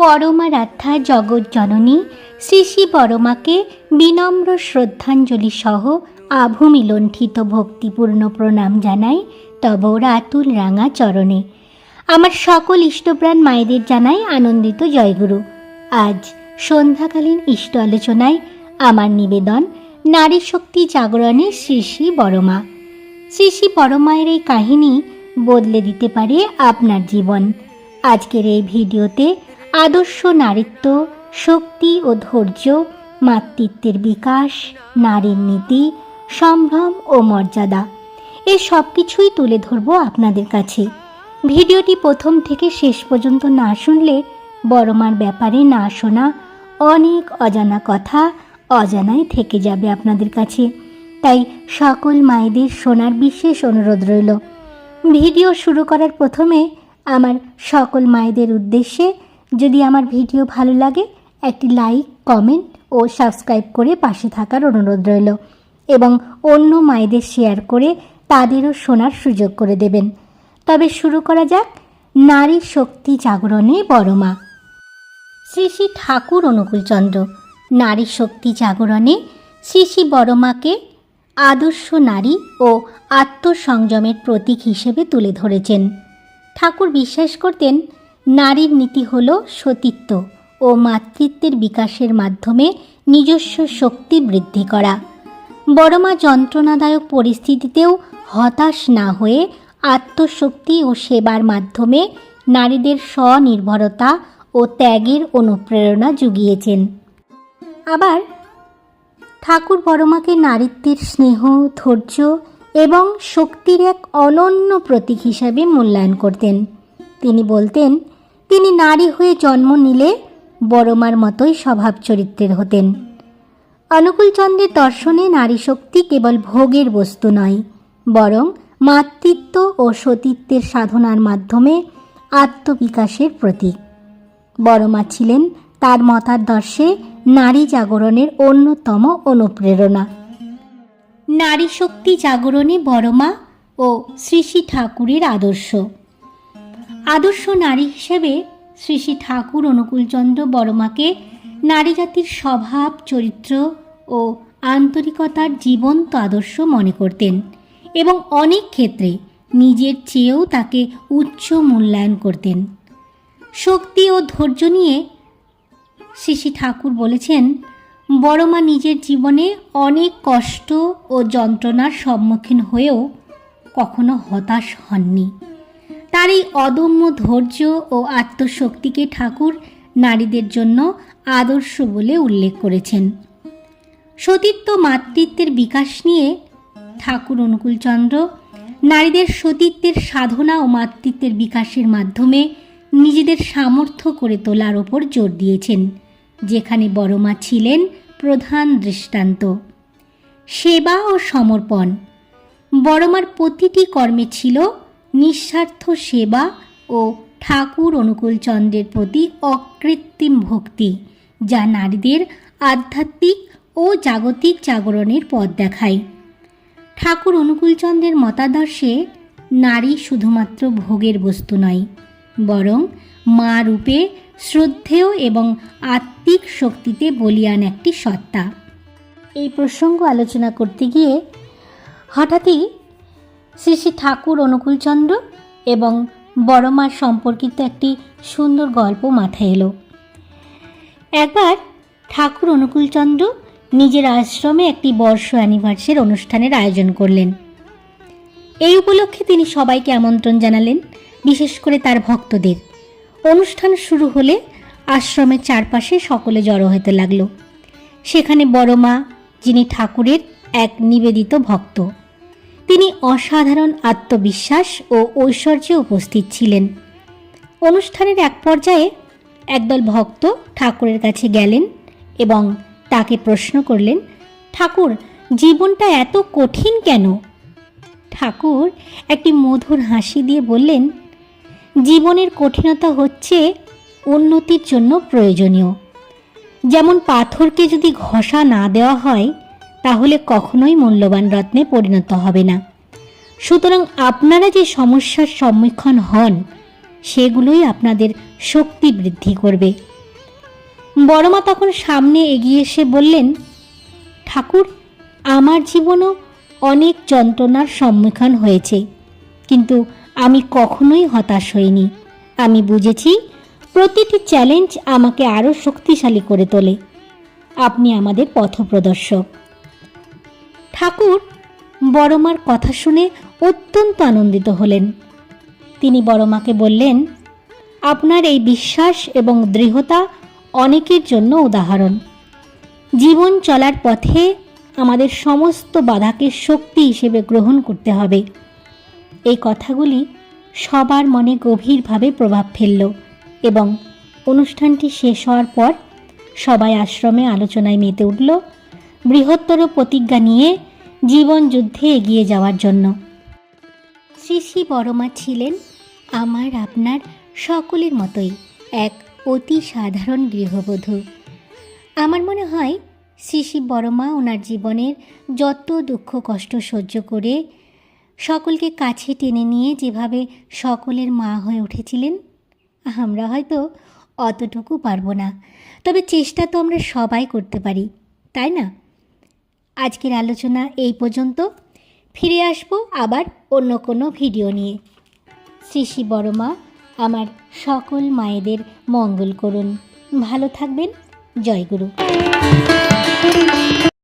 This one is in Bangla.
পরমারাধ্যা জগৎ জননী শ্রী শ্রী বড়মাকে বিনম্র শ্রদ্ধাঞ্জলি সহ আভূমিলণ্ঠিত ভক্তিপূর্ণ প্রণাম জানাই তব রাতুল রাঙা চরণে। আমার সকল ইষ্টপ্রাণ মায়েদের জানাই আনন্দিত জয়গুরু। আজ সন্ধ্যাকালীন ইষ্ট আলোচনায় আমার নিবেদন নারী শক্তি জাগরণে শ্রী শ্রী বড়মা। শ্রী শ্রী বড়মায়ের এই কাহিনী বদলে দিতে পারে আপনার জীবন। আজকের এই ভিডিওতে আদর্শ নারীত্ব, শক্তি ও ধৈর্য, মাতৃত্বের বিকাশ, নারীর নীতি, সম্ভ্রম ও মর্যাদা এই সব কিছুই তুলে ধরব আপনাদের কাছে। ভিডিওটি প্রথম থেকে শেষ পর্যন্ত না শুনলে বড়মার ব্যাপারে না শোনা অনেক অজানা কথা অজানায় থেকে যাবে আপনাদের কাছে। তাই সকল মায়েদের শোনার বিশেষ অনুরোধ রইল। ভিডিও শুরু করার প্রথমে আমার সকল মায়েদের উদ্দেশ্যে যদি আমার ভিডিও ভালো লাগে একটি লাইক, কমেন্ট ও সাবস্ক্রাইব করে পাশে থাকার অনুরোধ রইল এবং অন্য মায়েদের শেয়ার করে তাদেরও শোনার সুযোগ করে দেবেন। তবে শুরু করা যাক নারী শক্তি জাগরণে বড়মা। শ্রী শ্রী ঠাকুর অনুকূলচন্দ্র নারী শক্তি জাগরণে শ্রী শ্রী বড়মাকে আদর্শ নারী ও আত্মসংযমের প্রতীক হিসেবে তুলে ধরেছেন। ঠাকুর বিশ্বাস করতেন নারীর নীতি হল সতীত্ব ও মাতৃত্বের বিকাশের মাধ্যমে নিজস্ব শক্তি বৃদ্ধি করা। বড়মা যন্ত্রণাদায়ক পরিস্থিতিতেও হতাশ না হয়ে আত্মশক্তি ও সেবার মাধ্যমে নারীদের স্বনির্ভরতা ও ত্যাগের অনুপ্রেরণা জুগিয়েছেন। আবার ঠাকুর বড়মাকে নারীত্বের স্নেহ, ধৈর্য এবং শক্তির এক অনন্য প্রতীক হিসাবে মূল্যায়ন করতেন। তিনি বলতেন তিনি নারী হয়ে জন্ম নিলে বড়মার মতোই স্বভাব চরিত্রের হতেন। অনুকূলচন্দ্রের দর্শনে নারী শক্তি কেবল ভোগের বস্তু নয়, বরং মাতৃত্ব ও সতীত্বের সাধনার মাধ্যমে আত্মবিকাশের প্রতীক। বড়মা ছিলেন তার মতাদর্শে নারী জাগরণের অন্যতম অনুপ্রেরণা। নারী শক্তি জাগরণে বড়মা ও শ্রী শ্রী ঠাকুরের আদর্শ। আদর্শ নারী হিসেবে শ্রী শ্রী ঠাকুর অনুকূলচন্দ্র বড়মাকে নারী জাতির স্বভাব, চরিত্র ও আন্তরিকতার জীবন্ত আদর্শ মনে করতেন এবং অনেক ক্ষেত্রে নিজের চেয়েও তাকে উচ্চ মূল্যায়ন করতেন। শক্তি ও ধৈর্য নিয়ে শ্রী শ্রী ঠাকুর বলেছেন, বড়মা নিজের জীবনে অনেক কষ্ট ও যন্ত্রণার সম্মুখীন হয়েও কখনো হতাশ হননি। তার এই অদম্য ধৈর্য ও আত্মশক্তিকে ঠাকুর নারীদের জন্য আদর্শ বলে উল্লেখ করেছেন। সতীত্ব, মাতৃত্বের বিকাশ নিয়ে ঠাকুর অনুকূলচন্দ্র নারীদের সতীত্বের সাধনা ও মাতৃত্বের বিকাশের মাধ্যমে নিজেদের সামর্থ্য করে তোলার ওপর জোর দিয়েছেন, যেখানে বড়মা ছিলেন প্রধান দৃষ্টান্ত। সেবা ও সমর্পণ। বড়মার প্রতিটি কর্মে ছিল নিঃস্বার্থ সেবা ও ঠাকুর অনুকূলচন্দ্রের প্রতি অকৃত্রিম ভক্তি, যা নারীদের আধ্যাত্মিক ও জাগতিক জাগরণের পথ দেখায়। ঠাকুর অনুকূলচন্দ্রের মতাদর্শে নারী শুধুমাত্র ভোগের বস্তু নয়, বরং মা রূপে শ্রদ্ধেয় এবং আত্মিক শক্তিতে বলীয়ান একটি সত্তা। এই প্রসঙ্গ আলোচনা করতে গিয়ে হঠাৎই শ্রী শ্রী ঠাকুর অনুকূলচন্দ্র এবং বড়মার সম্পর্কিত একটি সুন্দর গল্প মাথায় এলো। একবার ঠাকুর অনুকূলচন্দ্র নিজের আশ্রমে একটি বর্ষ অ্যানিভার্সারি অনুষ্ঠানের আয়োজন করলেন। এই উপলক্ষে তিনি সবাইকে আমন্ত্রণ জানালেন, বিশেষ করে তার ভক্তদের। অনুষ্ঠান শুরু হলে আশ্রমের চারপাশে সকলে জড়ো হতে লাগলো। সেখানে বড়মা, যিনি ঠাকুরের এক নিবেদিত ভক্ত, তিনি অসাধারণ আত্মবিশ্বাস ও ঐশ্বর্যে উপস্থিত ছিলেন। অনুষ্ঠানের এক পর্যায়ে একদল ভক্ত ঠাকুরের কাছে গেলেন এবং তাকে প্রশ্ন করলেন, ঠাকুর, জীবনটা এত কঠিন কেন? ঠাকুর একটি মধুর হাসি দিয়ে বললেন, জীবনের কঠিনতা হচ্ছে উন্নতির জন্য প্রয়োজনীয়। যেমন পাথরকে যদি ঘষা না দেওয়া হয় তাহলে কখনোই মূল্যবান রত্নে পরিণত হবে না। সুতরাং আপনারা যে সমস্যার সম্মুখীন হন সেগুলোই আপনাদের শক্তি বৃদ্ধি করবে। বড়মা তখন সামনে এগিয়ে এসে বললেন, ঠাকুর, আমার জীবনও অনেক যন্ত্রণার সম্মুখীন হয়েছে, কিন্তু আমি কখনোই হতাশ হইনি। আমি বুঝেছি প্রতিটি চ্যালেঞ্জ আমাকে আরও শক্তিশালী করে তোলে। আপনি আমাদের পথপ্রদর্শক। ঠাকুর বড়মার কথা শুনে অত্যন্ত আনন্দিত হলেন। তিনি বড়মাকে বললেন, আপনার এই বিশ্বাস এবং দৃঢ়তা অনেকের জন্য উদাহরণ। জীবন চলার পথে আমাদের সমস্ত বাধাকে শক্তি হিসেবে গ্রহণ করতে হবে। এই কথাগুলি সবার মনে গভীরভাবে প্রভাব ফেলল এবং অনুষ্ঠানটি শেষ হওয়ার পর সবাই আশ্রমে আলোচনায় মেতে উঠল বৃহত্তর প্রতিজ্ঞা নিয়ে জীবন যুদ্ধে এগিয়ে যাওয়ার জন্য। শ্রী শ্রী বড়মা ছিলেন আমার আপনার সকলের মতোই এক অতি সাধারণ গৃহবধূ। আমার মনে হয় শ্রী শ্রী বড়মা ওনার জীবনের যত দুঃখ কষ্ট সহ্য করে সকলকে কাছে টেনে নিয়ে যেভাবে সকলের মা হয়ে উঠেছিলেন, আমরা হয়তো অতটুকু পারবো না, তবে চেষ্টা তো আমরা সবাই করতে পারি, তাই না? আজকের আলোচনা এই পর্যন্ত। ফিরে আসবো আবার অন্য কোনো ভিডিও নিয়ে। শ্রী শ্রী বড়মা আমার সকল মায়েদের মঙ্গল করুন। ভালো থাকবেন। জয় গুরু।